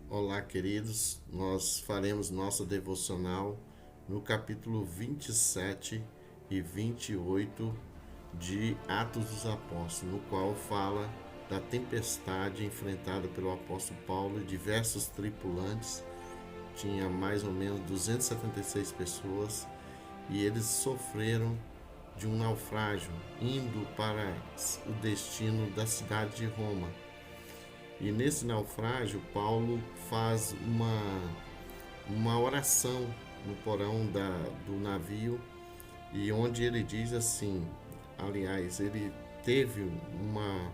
Olá, queridos. Nós faremos nossa devocional no capítulo 27 e 28 de Atos dos Apóstolos, no qual fala da tempestade enfrentada pelo apóstolo Paulo e diversos tripulantes. Tinha mais ou menos 276 pessoas e eles sofreram de um naufrágio indo para o destino da cidade de Roma. E nesse naufrágio, Paulo faz uma oração no porão do navio, e onde ele diz assim, aliás, ele teve uma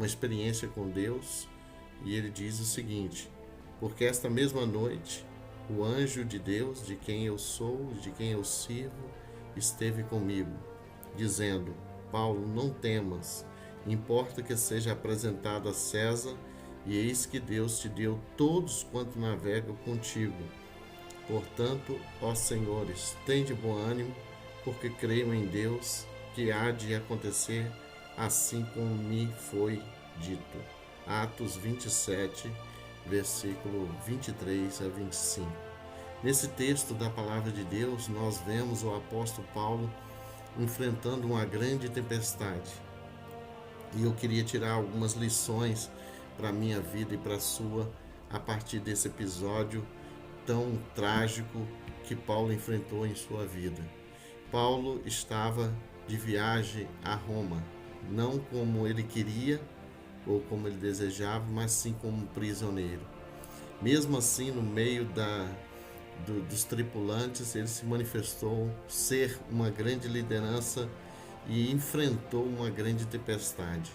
experiência com Deus, e ele diz o seguinte: porque esta mesma noite o anjo de Deus, de quem eu sou, de quem eu sirvo, esteve comigo, dizendo: Paulo, não temas, importa que seja apresentado a César, e eis que Deus te deu todos quanto navegam contigo. Portanto, ó senhores, tende bom ânimo, porque creio em Deus, que há de acontecer assim como me foi dito. Atos 27, versículo 23 a 25. Nesse texto da palavra de Deus, nós vemos o apóstolo Paulo enfrentando uma grande tempestade. E eu queria tirar algumas lições para a minha vida e para a sua a partir desse episódio tão trágico que Paulo enfrentou em sua vida. Paulo estava de viagem a Roma, não como ele queria ou como ele desejava, mas sim como prisioneiro. Mesmo assim, no meio dos tripulantes, ele se manifestou ser uma grande liderança e enfrentou uma grande tempestade.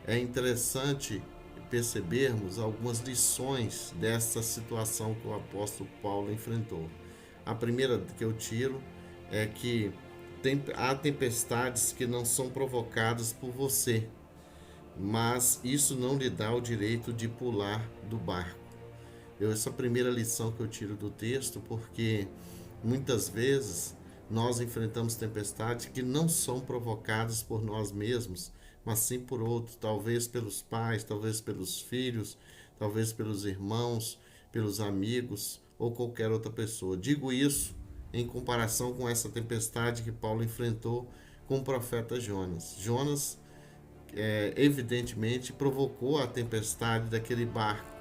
É interessante percebermos algumas lições dessa situação que o apóstolo Paulo enfrentou. A primeira que eu tiro é que há tempestades que não são provocadas por você, mas isso não lhe dá o direito de pular do barco. Essa é a primeira lição que eu tiro do texto, porque muitas vezes nós enfrentamos tempestades que não são provocadas por nós mesmos, mas sim por outros, talvez pelos pais, talvez pelos filhos, talvez pelos irmãos, pelos amigos ou qualquer outra pessoa. Digo isso em comparação com essa tempestade que Paulo enfrentou com o profeta Jonas. Jonas, evidentemente, provocou a tempestade daquele barco,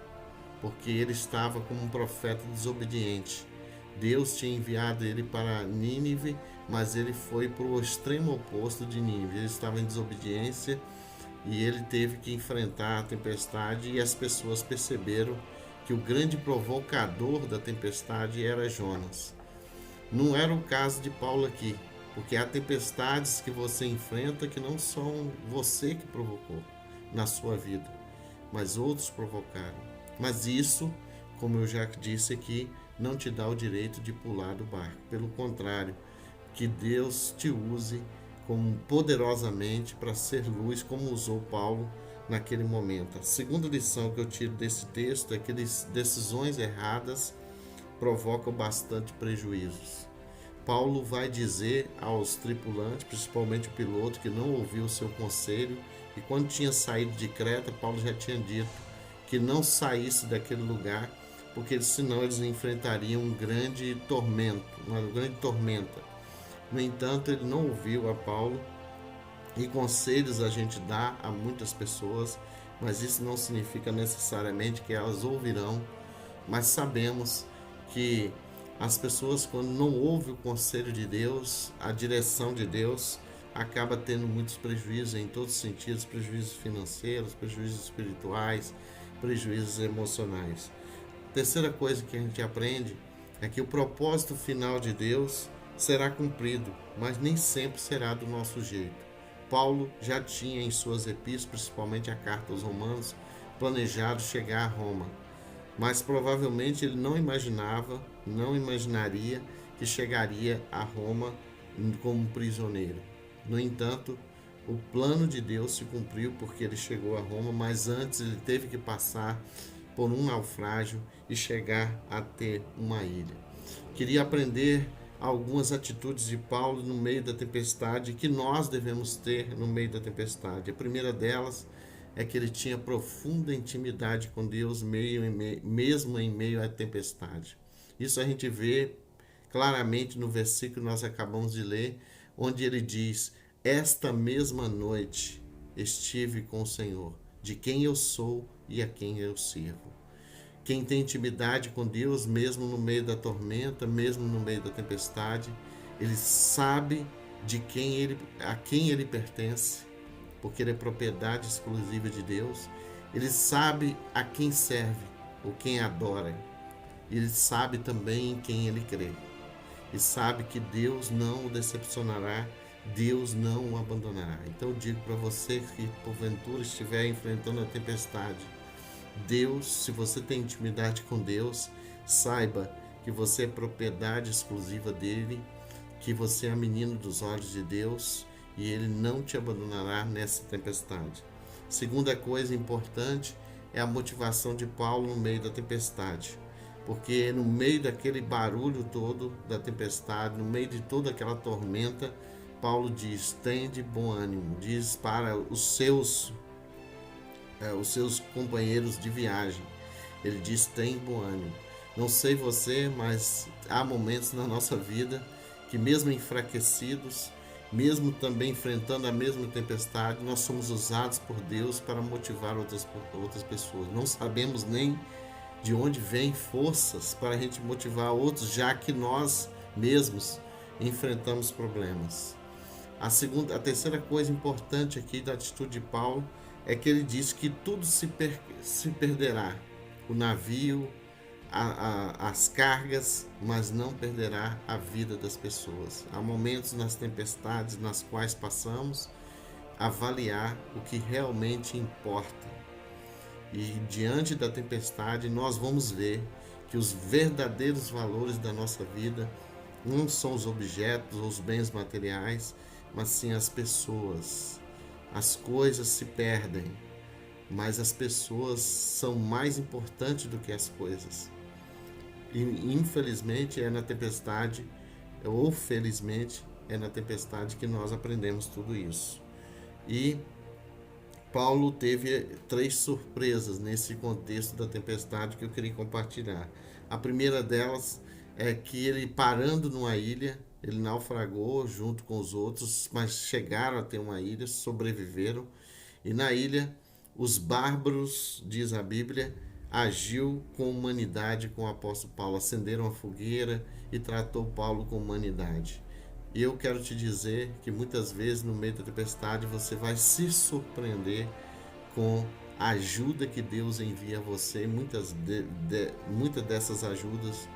porque ele estava como um profeta desobediente. Deus tinha enviado ele para Nínive, mas ele foi para o extremo oposto de Nínive. Ele estava em desobediência e ele teve que enfrentar a tempestade, e as pessoas perceberam que o grande provocador da tempestade era Jonas. Não era o caso de Paulo aqui, porque há tempestades que você enfrenta que não são você que provocou na sua vida, mas outros provocaram. Mas isso, como eu já disse aqui, não te dá o direito de pular do barco. Pelo contrário, que Deus te use como poderosamente para ser luz, como usou Paulo naquele momento. A segunda lição que eu tiro desse texto é que decisões erradas provocam bastante prejuízos. Paulo vai dizer aos tripulantes, principalmente o piloto, que não ouviu o seu conselho, e quando tinha saído de Creta, Paulo já tinha dito que não saísse daquele lugar, porque senão eles enfrentariam um grande tormento, uma grande tormenta. No entanto, ele não ouviu a Paulo, e conselhos a gente dá a muitas pessoas, mas isso não significa necessariamente que elas ouvirão, mas sabemos que as pessoas, quando não ouvem o conselho de Deus, a direção de Deus, acaba tendo muitos prejuízos em todos os sentidos, prejuízos financeiros, prejuízos espirituais, prejuízos emocionais. A terceira coisa que a gente aprende é que o propósito final de Deus será cumprido, mas nem sempre será do nosso jeito. Paulo já tinha em suas epístolas, principalmente a carta aos Romanos, planejado chegar a Roma, mas provavelmente ele não imaginaria que chegaria a Roma como prisioneiro. No entanto, o plano de Deus se cumpriu, porque ele chegou a Roma, mas antes ele teve que passar por um naufrágio e chegar até uma ilha. Queria aprender algumas atitudes de Paulo no meio da tempestade que nós devemos ter no meio da tempestade. A primeira delas é que ele tinha profunda intimidade com Deus, mesmo em meio à tempestade. Isso a gente vê claramente no versículo que nós acabamos de ler, onde ele diz: esta mesma noite estive com o Senhor, de quem eu sou e a quem eu sirvo. Quem tem intimidade com Deus, mesmo no meio da tormenta, mesmo no meio da tempestade, ele sabe a quem ele pertence, porque ele é propriedade exclusiva de Deus. Ele sabe a quem serve, ou quem adora. Ele sabe também em quem ele crê. E sabe que Deus não o decepcionará, Deus não o abandonará. Então eu digo para você que porventura estiver enfrentando a tempestade, Deus, se você tem intimidade com Deus, saiba que você é propriedade exclusiva dele, que você é a menina dos olhos de Deus e ele não te abandonará nessa tempestade. Segunda coisa importante é a motivação de Paulo no meio da tempestade, porque no meio daquele barulho todo da tempestade, no meio de toda aquela tormenta, Paulo diz: tende bom ânimo, diz para os seus companheiros de viagem. Ele diz: tem bom ânimo. Não sei você, mas há momentos na nossa vida que, mesmo enfraquecidos, mesmo também enfrentando a mesma tempestade, nós somos usados por Deus para motivar outras pessoas. Não sabemos nem de onde vêm forças para a gente motivar outros, já que nós mesmos enfrentamos problemas. A terceira coisa importante aqui da atitude de Paulo é que ele diz que tudo se perderá, o navio, as cargas, mas não perderá a vida das pessoas. Há momentos nas tempestades nas quais passamos avaliar o que realmente importa. E diante da tempestade nós vamos ver que os verdadeiros valores da nossa vida não são os objetos ou os bens materiais, mas sim as pessoas. As coisas se perdem, mas as pessoas são mais importantes do que as coisas. E infelizmente é na tempestade, ou felizmente é na tempestade, que nós aprendemos tudo isso. E Paulo teve 3 surpresas nesse contexto da tempestade que eu queria compartilhar. A primeira delas é que ele, parando numa ilha, ele naufragou junto com os outros, mas chegaram a ter uma ilha, sobreviveram. E na ilha, os bárbaros, diz a Bíblia, agiu com humanidade com o apóstolo Paulo. Acenderam a fogueira e tratou Paulo com humanidade. E eu quero te dizer que muitas vezes no meio da tempestade você vai se surpreender com a ajuda que Deus envia a você. Muitas dessas ajudas,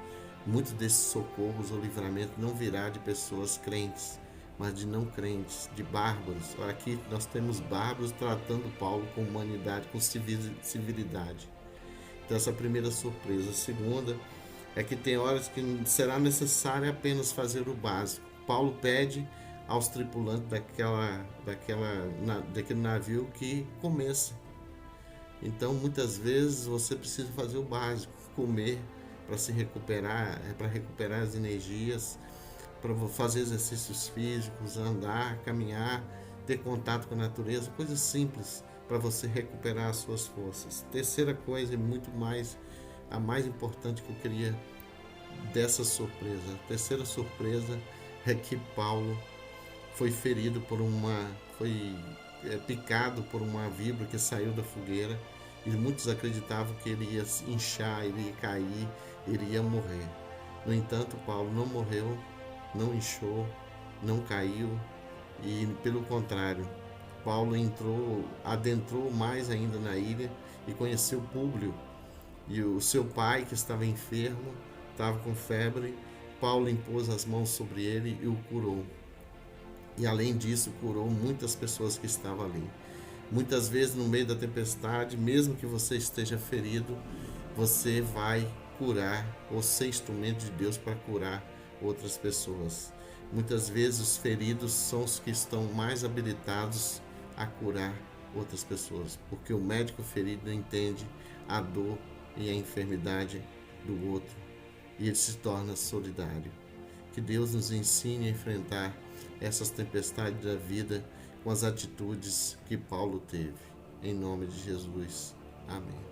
muitos desses socorros ou livramento não virá de pessoas crentes, mas de não crentes, de bárbaros. Aqui nós temos bárbaros tratando Paulo com humanidade, com civilidade. Então essa é a primeira surpresa. A segunda é que tem horas que será necessário apenas fazer o básico. Paulo pede aos tripulantes daquele navio que comessem. Então muitas vezes você precisa fazer o básico, comer para se recuperar, para recuperar as energias, para fazer exercícios físicos, andar, caminhar, ter contato com a natureza, coisas simples para você recuperar as suas forças. Terceira coisa, a mais importante que eu queria dessa surpresa. A terceira surpresa é que Paulo foi picado por uma víbora que saiu da fogueira, e muitos acreditavam que ele ia inchar, ele ia cair, ele ia morrer. No entanto, Paulo não morreu, não inchou, não caiu, e pelo contrário, Paulo adentrou mais ainda na ilha e conheceu Públio, e o seu pai, que estava enfermo, estava com febre. Paulo impôs as mãos sobre ele e o curou. E além disso, curou muitas pessoas que estavam ali. Muitas vezes no meio da tempestade, mesmo que você esteja ferido, você vai curar ou ser instrumento de Deus para curar outras pessoas. Muitas vezes os feridos são os que estão mais habilitados a curar outras pessoas, porque o médico ferido entende a dor e a enfermidade do outro, e ele se torna solidário. Que Deus nos ensine a enfrentar essas tempestades da vida com as atitudes que Paulo teve. em nome de Jesus. Amém.